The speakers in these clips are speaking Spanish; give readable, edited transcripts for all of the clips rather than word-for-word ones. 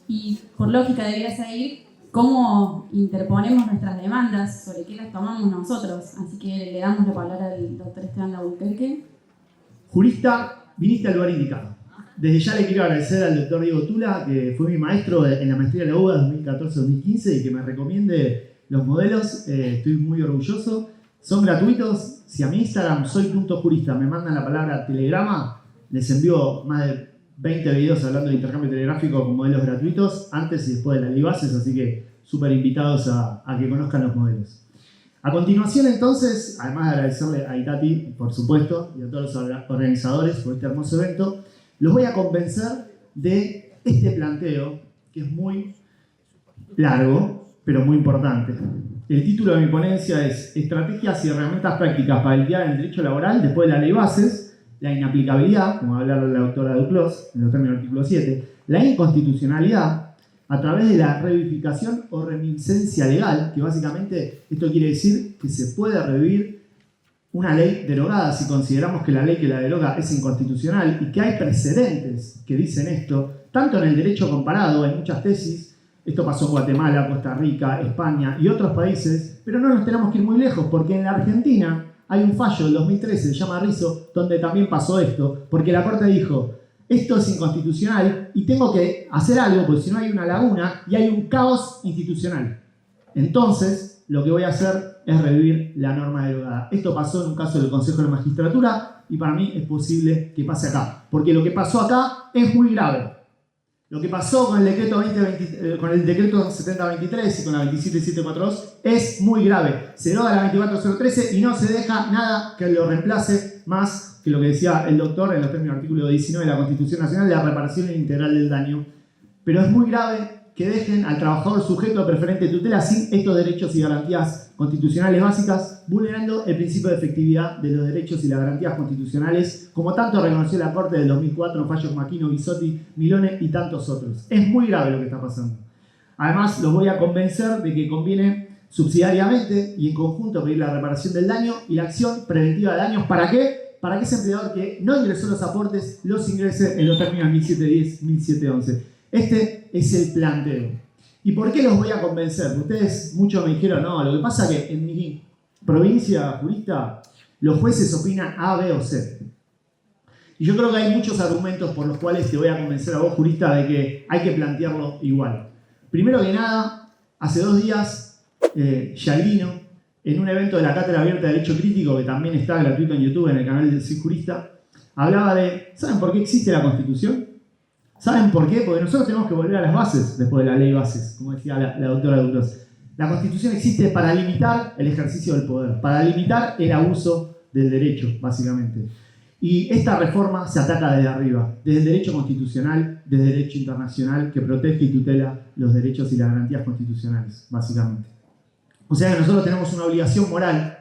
Y por lógica debería seguir cómo interponemos nuestras demandas, sobre qué las tomamos nosotros. Así que le damos la palabra al doctor Esteban Albuquerque. Jurista, viniste al lugar indicado. Desde ya le quiero agradecer al doctor Diego Tula, que fue mi maestro en la maestría de la UBA 2014-2015 y que me recomiende los modelos. Estoy muy orgulloso. Son gratuitos. Si a mi Instagram soy.jurista me mandan la palabra telegrama, les envío más de 20 videos hablando de intercambio telegráfico con modelos gratuitos antes y después de la ley bases, así que súper invitados a que conozcan los modelos. A continuación, entonces, además de agradecerle a Itati, por supuesto, y a todos los organizadores por este hermoso evento, los voy a convencer de este planteo, que es muy largo, pero muy importante. El título de mi ponencia es Estrategias y herramientas prácticas para lidiar el derecho laboral después de la ley bases, la inaplicabilidad, como va a hablar la doctora Duclos en los términos del artículo 7, la inconstitucionalidad, a través de la revivificación o reminiscencia legal, que básicamente esto quiere decir que se puede revivir una ley derogada si consideramos que la ley que la deroga es inconstitucional y que hay precedentes que dicen esto, tanto en el derecho comparado, en muchas tesis, esto pasó en Guatemala, Costa Rica, España y otros países, pero no nos tenemos que ir muy lejos, porque en la Argentina hay un fallo del 2013, se llama Rizzo, donde también pasó esto, porque la Corte dijo, esto es inconstitucional y tengo que hacer algo, porque si no hay una laguna y hay un caos institucional. Entonces, lo que voy a hacer es revivir la norma derogada. Esto pasó en un caso del Consejo de la Magistratura y para mí es posible que pase acá, porque lo que pasó acá es muy grave. Lo que pasó con el decreto, con el decreto 7023 y con la 27742 es muy grave. Se deroga la 24013 y no se deja nada que lo reemplace más que lo que decía el doctor en los términos del artículo 19 de la Constitución Nacional, de la reparación integral del daño. Pero es muy grave que dejen al trabajador sujeto a preferente tutela sin estos derechos y garantías constitucionales básicas, vulnerando el principio de efectividad de los derechos y las garantías constitucionales, como tanto reconoció la Corte del 2004 en fallos Maquino, Bisotti, Milone y tantos otros. Es muy grave lo que está pasando. Además, los voy a convencer de que conviene subsidiariamente y en conjunto pedir la reparación del daño y la acción preventiva de daños. ¿Para qué? Para que ese empleador que no ingresó los aportes los ingrese en los términos 1710, 1711. Este es el planteo. ¿Y por qué los voy a convencer? Ustedes, muchos me dijeron, no, lo que pasa es que en mi provincia jurista los jueces opinan A, B o C. Y yo creo que hay muchos argumentos por los cuales te voy a convencer a vos, jurista, de que hay que plantearlo igual. Primero que nada, hace 2 días, Yalvino, en un evento de la Cátedra Abierta de Derecho Crítico, que también está gratuito en YouTube, en el canal del Soy Jurista, hablaba de, ¿saben por qué existe la Constitución? ¿Saben por qué? Porque nosotros tenemos que volver a las bases después de la ley bases, como decía la doctora Duclos. La Constitución existe para limitar el ejercicio del poder, para limitar el abuso del derecho, básicamente. Y esta reforma se ataca desde arriba, desde el derecho constitucional, desde el derecho internacional, que protege y tutela los derechos y las garantías constitucionales, básicamente. O sea que nosotros tenemos una obligación moral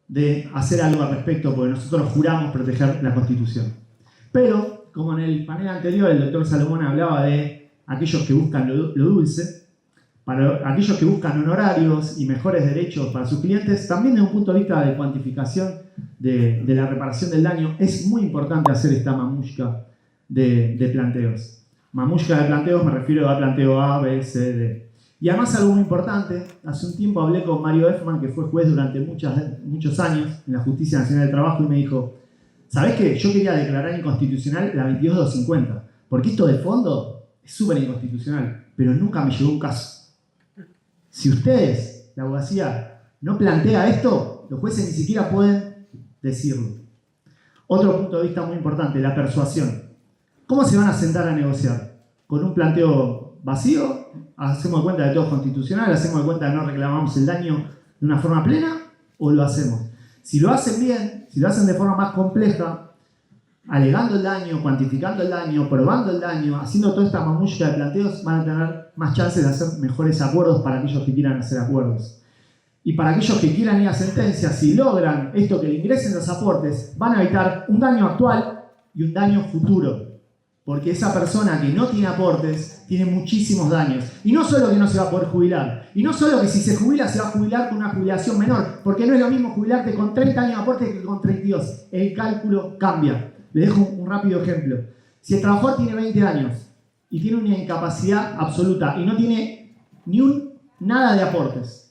de hacer algo al respecto, porque nosotros juramos proteger la Constitución. Pero, como en el panel anterior, el doctor Salomón hablaba de aquellos que buscan lo dulce, para aquellos que buscan honorarios y mejores derechos para sus clientes, también desde un punto de vista de cuantificación de la reparación del daño, es muy importante hacer esta mamushka de planteos. Mamushka de planteos me refiero a planteo A, B, C, D. Y además algo muy importante, hace un tiempo hablé con Mario Effman, que fue juez durante muchos años en la Justicia Nacional del Trabajo, y me dijo, ¿sabés qué? Yo quería declarar inconstitucional la 22250, porque esto de fondo es súper inconstitucional, pero nunca me llegó un caso. Si ustedes, la abogacía, no plantea esto, los jueces ni siquiera pueden decirlo. Otro punto de vista muy importante, la persuasión. ¿Cómo se van a sentar a negociar? ¿Con un planteo vacío? ¿Hacemos de cuenta de todo es constitucional? ¿Hacemos de cuenta de no reclamamos el daño de una forma plena? ¿O lo hacemos? Si lo hacen bien, si lo hacen de forma más compleja, alegando el daño, cuantificando el daño, probando el daño, haciendo toda esta mamushka de planteos, van a tener más chances de hacer mejores acuerdos para aquellos que quieran hacer acuerdos. Y para aquellos que quieran ir a sentencia, si logran esto que le ingresen los aportes, van a evitar un daño actual y un daño futuro. Porque esa persona que no tiene aportes tiene muchísimos daños. Y no solo que no se va a poder jubilar, y no solo que si se jubila se va a jubilar con una jubilación menor, porque no es lo mismo jubilarte con 30 años de aportes que con 32. El cálculo cambia. Les dejo un rápido ejemplo. Si el trabajador tiene 20 años y tiene una incapacidad absoluta y no tiene nada de aportes,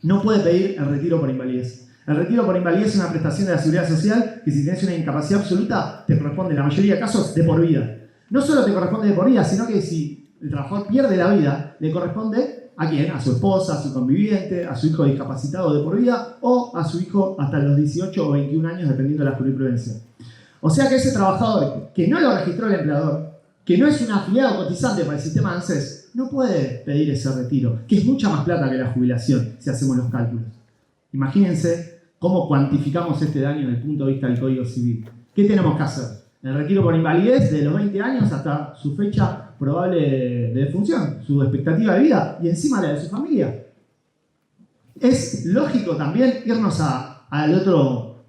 no puede pedir el retiro por invalidez. El retiro por invalidez es una prestación de la seguridad social que si tienes una incapacidad absoluta te corresponde en la mayoría de casos de por vida. No solo te corresponde de por vida, sino que si el trabajador pierde la vida, le corresponde ¿a quién? A su esposa, a su conviviente, a su hijo discapacitado de por vida o a su hijo hasta los 18 o 21 años, dependiendo de la jurisprudencia. O sea que ese trabajador que no lo registró el empleador, que no es un afiliado cotizante para el sistema de ANSES, no puede pedir ese retiro, que es mucha más plata que la jubilación, si hacemos los cálculos. Imagínense cómo cuantificamos este daño desde el punto de vista del Código Civil. ¿Qué tenemos que hacer? El retiro por invalidez de los 20 años hasta su fecha probable de defunción, su expectativa de vida y encima la de su familia. Es lógico también irnos al otro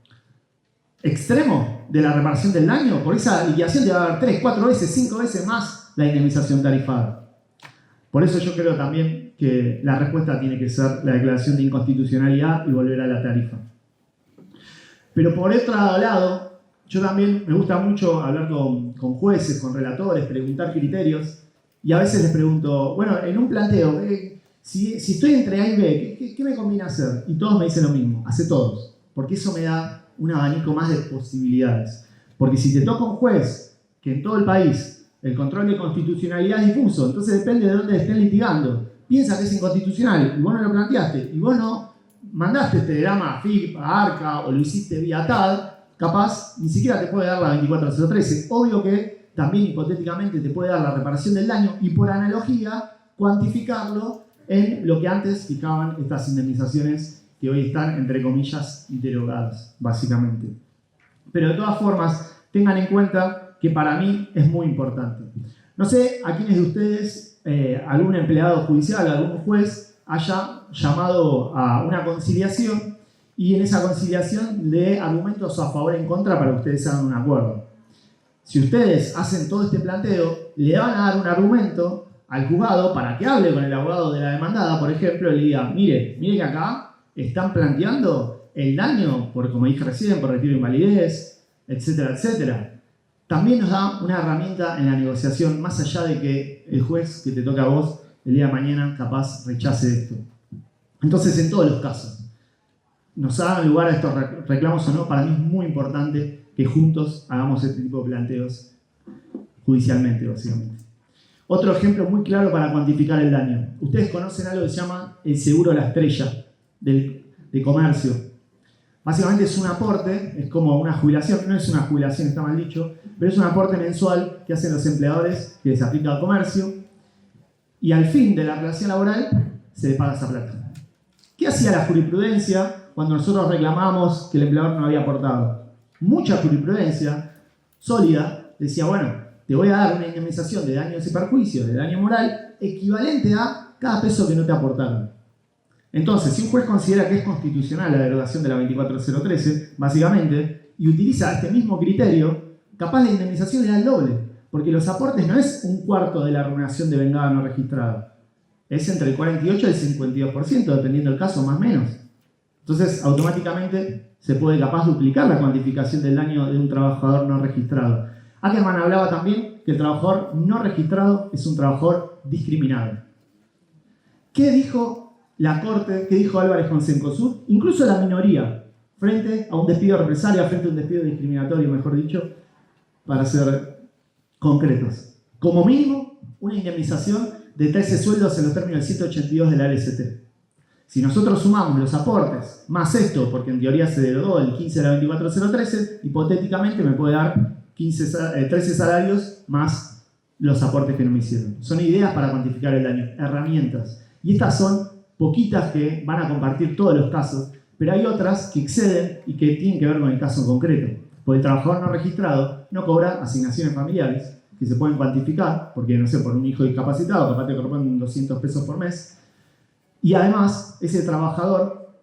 extremo de la reparación del daño. Por esa liquidación te va a dar 3, 4 veces, 5 veces más la indemnización tarifada. Por eso yo creo también que la respuesta tiene que ser la declaración de inconstitucionalidad y volver a la tarifa. Pero por otro lado, yo también me gusta mucho hablar con jueces, con relatores, preguntar criterios. Y a veces les pregunto, bueno, en un planteo, si estoy entre A y B, ¿qué me conviene hacer? Y todos me dicen lo mismo, hace todos. Porque eso me da un abanico más de posibilidades. Porque si te toca un juez que en todo el país el control de constitucionalidad es difuso, entonces depende de dónde estén litigando, piensa que es inconstitucional y vos no lo planteaste, y vos no mandaste este telegrama a FIP, a ARCA o lo hiciste vía TAD, capaz ni siquiera te puede dar la 24013. Obvio que también hipotéticamente te puede dar la reparación del daño y por analogía cuantificarlo en lo que antes fijaban estas indemnizaciones que hoy están, entre comillas, derogadas, básicamente. Pero de todas formas, tengan en cuenta que para mí es muy importante. No sé a quiénes de ustedes, algún empleado judicial, algún juez, haya llamado a una conciliación y en esa conciliación de argumentos a favor y en contra para que ustedes hagan un acuerdo. Si ustedes hacen todo este planteo, le van a dar un argumento al juzgado para que hable con el abogado de la demandada, por ejemplo, y le diga, mire que acá están planteando el daño por, como dije recién, por retiro de invalidez, etcétera, etcétera. También nos da una herramienta en la negociación, más allá de que el juez que te toca a vos el día de mañana capaz rechace esto. Entonces, en todos los casos, nos hagan lugar a estos reclamos o no, para mí es muy importante que juntos hagamos este tipo de planteos judicialmente, básicamente. Otro ejemplo muy claro para cuantificar el daño. Ustedes conocen algo que se llama el seguro a la estrella de comercio. Básicamente es un aporte, es como una jubilación, no es una jubilación, está mal dicho, pero es un aporte mensual que hacen los empleadores que les aplica al comercio y al fin de la relación laboral se les paga esa plata. ¿Qué hacía la jurisprudencia cuando nosotros reclamamos que el empleador no había aportado? Mucha jurisprudencia sólida decía, bueno, te voy a dar una indemnización de daños y perjuicios, de daño moral, equivalente a cada peso que no te aportaron. Entonces, si un juez considera que es constitucional la derogación de la 24013, básicamente, y utiliza este mismo criterio, capaz la indemnización le da el doble, porque los aportes no es un cuarto de la remuneración de vengada no registrada, es entre el 48 y el 52%, dependiendo del caso, más o menos. Entonces, automáticamente se puede capaz duplicar la cuantificación del daño de un trabajador no registrado. Ackerman hablaba también que el trabajador no registrado es un trabajador discriminado. ¿Qué dijo la Corte? ¿Qué dijo Álvarez con Cencosud? Incluso la minoría, frente a un despido represalia, frente a un despido discriminatorio, mejor dicho, para ser concretos. Como mínimo, una indemnización de 13 sueldos en los términos del 182 de la LST. Si nosotros sumamos los aportes, más esto, porque en teoría se derogó el 15 de la 24013, hipotéticamente me puede dar 13 salarios más los aportes que no me hicieron. Son ideas para cuantificar el daño, herramientas. Y estas son poquitas que van a compartir todos los casos, pero hay otras que exceden y que tienen que ver con el caso en concreto. Porque el trabajador no registrado no cobra asignaciones familiares, que se pueden cuantificar, porque no sé, por un hijo discapacitado, capaz te corresponden 200 pesos por mes. Y además, ese trabajador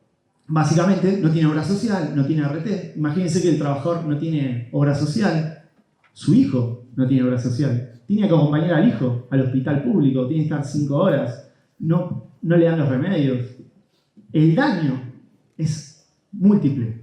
básicamente no tiene obra social, no tiene RT. Imagínense que el trabajador no tiene obra social, su hijo no tiene obra social. Tiene que acompañar al hijo al hospital público, tiene que estar 5 horas, no le dan los remedios. El daño es múltiple.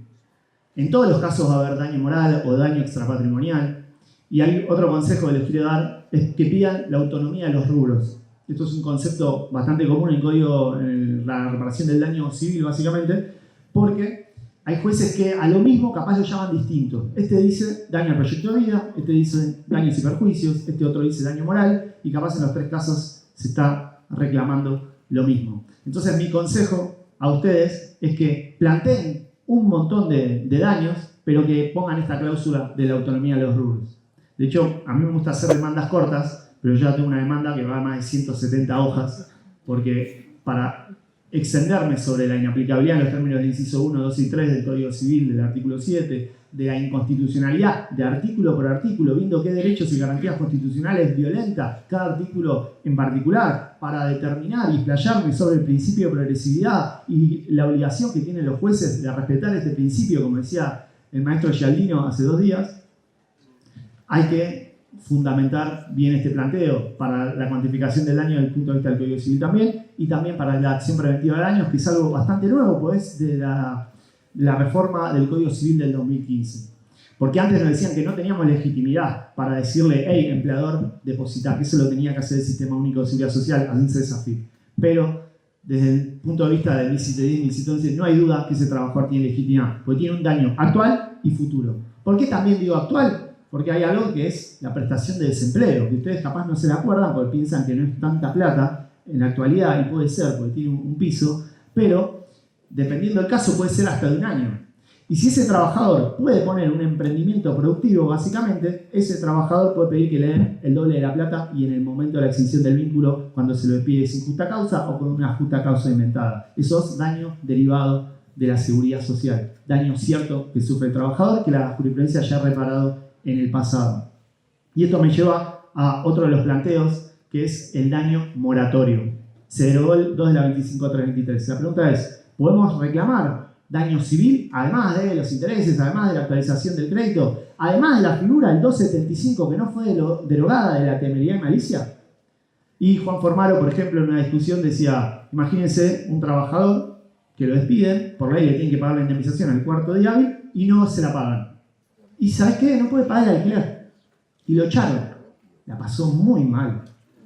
En todos los casos va a haber daño moral o daño extrapatrimonial. Y hay otro consejo que les quiero dar, es que pidan la autonomía de los rubros. Esto es un concepto bastante común en el código, en la reparación del daño civil, básicamente, porque hay jueces que a lo mismo capaz lo llaman distinto. Este dice daño al proyecto de vida, este dice daños y perjuicios, este otro dice daño moral, y capaz en los tres casos se está reclamando lo mismo. Entonces mi consejo a ustedes es que planteen un montón de daños, pero que pongan esta cláusula de la autonomía de los rubros. De hecho, a mí me gusta hacer demandas cortas, pero yo ya tengo una demanda que va a más de 170 hojas, porque para extenderme sobre la inaplicabilidad en los términos del inciso 1, 2 y 3 del Código Civil, del artículo 7, de la inconstitucionalidad de artículo por artículo, viendo qué derechos y garantías constitucionales violenta cada artículo en particular, para determinar y explayarme sobre el principio de progresividad y la obligación que tienen los jueces de respetar este principio, como decía el maestro Gialdino hace 2 días, hay que fundamentar bien este planteo para la cuantificación del daño desde el punto de vista del Código Civil también, y también para la acción preventiva de daños, que es algo bastante nuevo, pues, de la reforma del Código Civil del 2015. Porque antes nos decían que no teníamos legitimidad para decirle, hey, empleador, depositá, que eso lo tenía que hacer el Sistema Único de Seguridad Social, así se SAFIP. Pero, desde el punto de vista del 1710 y 1711, no hay duda que ese trabajador tiene legitimidad, porque tiene un daño actual y futuro. ¿Por qué también digo actual? Porque hay algo que es la prestación de desempleo, que ustedes capaz no se la acuerdan porque piensan que no es tanta plata en la actualidad, y puede ser porque tiene un piso, pero dependiendo del caso puede ser hasta de 1 año. Y si ese trabajador puede poner un emprendimiento productivo, básicamente, ese trabajador puede pedir que le den el doble de la plata y en el momento de la extinción del vínculo, cuando se lo despide sin justa causa o con una justa causa inventada. Eso es daño derivado de la seguridad social. Daño cierto que sufre el trabajador, que la jurisprudencia ya ha reparado en el pasado. Y esto me lleva a otro de los planteos, que es el daño moratorio. Se derogó el 2 de la 25.323. La pregunta es, ¿podemos reclamar daño civil, además de los intereses, además de la actualización del crédito, además de la figura del 275 que no fue derogada de la temeridad y malicia? Y Juan Formaro, por ejemplo, en una discusión decía, imagínense un trabajador que lo despiden, por ley le tienen que pagar la indemnización al cuarto día hábil y no se la pagan. Y ¿sabes qué? No puede pagar el alquiler. Y lo echaron. La pasó muy mal.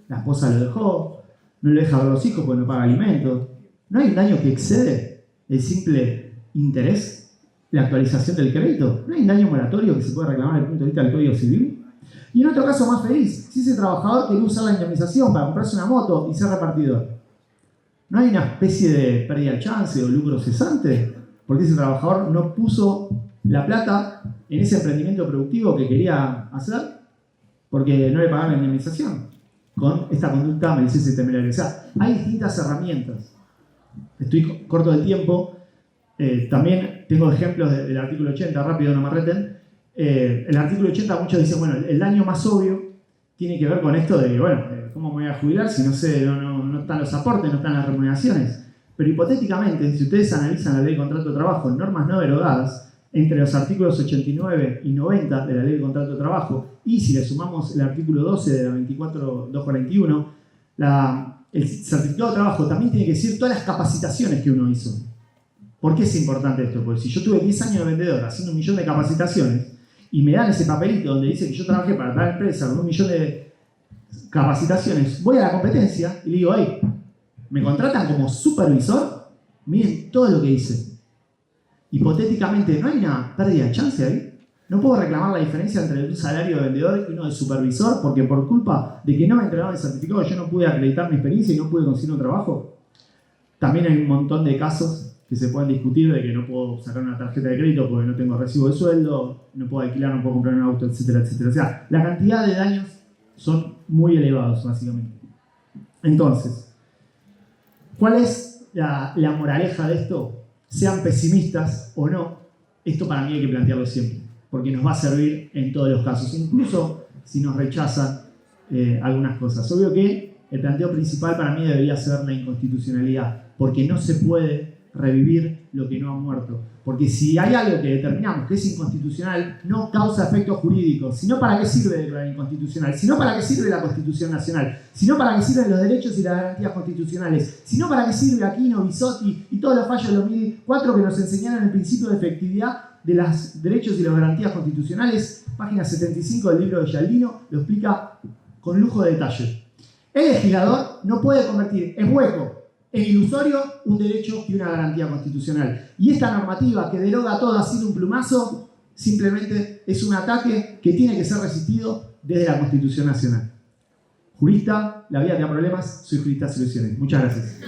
La esposa lo dejó, no le deja ver a los hijos porque no paga alimentos. ¿No hay un daño que excede el simple interés? ¿La actualización del crédito? ¿No hay un daño moratorio que se puede reclamar desde el punto de vista del Código Civil? Y en otro caso más feliz, si ese trabajador quiere usar la indemnización para comprarse una moto y ser repartidor, ¿no hay una especie de pérdida de chance o lucro cesante? Porque ese trabajador no puso la plata en ese emprendimiento productivo que quería hacer porque no le pagaban la indemnización con esta conducta maliciosa y temeraria. O sea, hay distintas herramientas. Estoy corto del tiempo. También tengo ejemplos del artículo 80, rápido, no me reten. El artículo 80, muchos dicen, bueno, el daño más obvio tiene que ver con esto de, bueno, ¿cómo me voy a jubilar si no sé, no están los aportes, no están las remuneraciones? Pero hipotéticamente, si ustedes analizan la ley de contrato de trabajo en normas no derogadas, entre los artículos 89 y 90 de la Ley de Contrato de Trabajo, y si le sumamos el artículo 12 de la 24.241, el certificado de trabajo también tiene que decir todas las capacitaciones que uno hizo. ¿Por qué es importante esto? Porque si yo tuve 10 años de vendedor haciendo 1 millón de capacitaciones y me dan ese papelito donde dice que yo trabajé para tal empresa con 1 millón de capacitaciones, voy a la competencia y le digo, hey, ¿me contratan como supervisor? Miren todo lo que hice. Hipotéticamente, ¿no hay una pérdida de chance ahí? ¿No puedo reclamar la diferencia entre un salario de vendedor y uno de supervisor porque por culpa de que no me entregaron el certificado yo no pude acreditar mi experiencia y no pude conseguir un trabajo? También hay un montón de casos que se pueden discutir de que no puedo sacar una tarjeta de crédito porque no tengo recibo de sueldo, no puedo alquilar, no puedo comprar un auto, etcétera, etcétera. O sea, la cantidad de daños son muy elevados, básicamente. Entonces, ¿cuál es la moraleja de esto? Sean pesimistas o no, esto para mí hay que plantearlo siempre, porque nos va a servir en todos los casos, incluso si nos rechazan algunas cosas. Obvio que el planteo principal para mí debería ser la inconstitucionalidad, porque no se puede revivir lo que no ha muerto. Porque si hay algo que determinamos que es inconstitucional, no causa efectos jurídicos. Si no, ¿para qué sirve declarar inconstitucional? Si no, ¿para qué sirve la Constitución Nacional? Si no, ¿para qué sirven los derechos y las garantías constitucionales? Si no, ¿para qué sirve Aquino, Bisotti y todos los fallos del 2004 que nos enseñaron el principio de efectividad de los derechos y las garantías constitucionales, página 75 del libro de Gialdino, lo explica con lujo de detalle. El legislador no puede convertir en hueco, en ilusorio, un derecho y una garantía constitucional. Y esta normativa que deroga todo así de un plumazo, simplemente es un ataque que tiene que ser resistido desde la Constitución Nacional. Jurista, la vida te da problemas, soy Jurista Soluciones. Muchas gracias.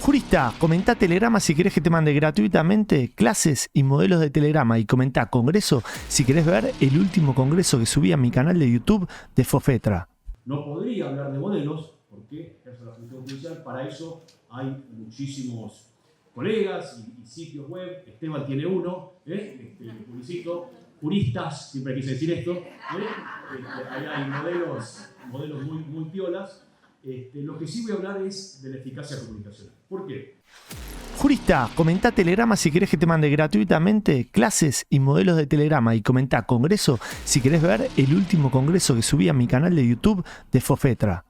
Jurista, comenta Telegrama si querés que te mande gratuitamente clases y modelos de Telegrama, y comenta Congreso si querés ver el último congreso que subí a mi canal de YouTube de Fofetra. No podría hablar de modelos porque ejerzo la función judicial, para eso hay muchísimos colegas y sitios web. Esteban tiene uno, le publicito. Juristas, siempre quise decir esto, ahí hay modelos muy piolas. Lo que sí voy a hablar es de la eficacia comunicacional. ¿Por qué? Jurista, comenta Telegrama si querés que te mande gratuitamente clases y modelos de Telegrama, y comenta Congreso si querés ver el último congreso que subí a mi canal de YouTube de Fofetra.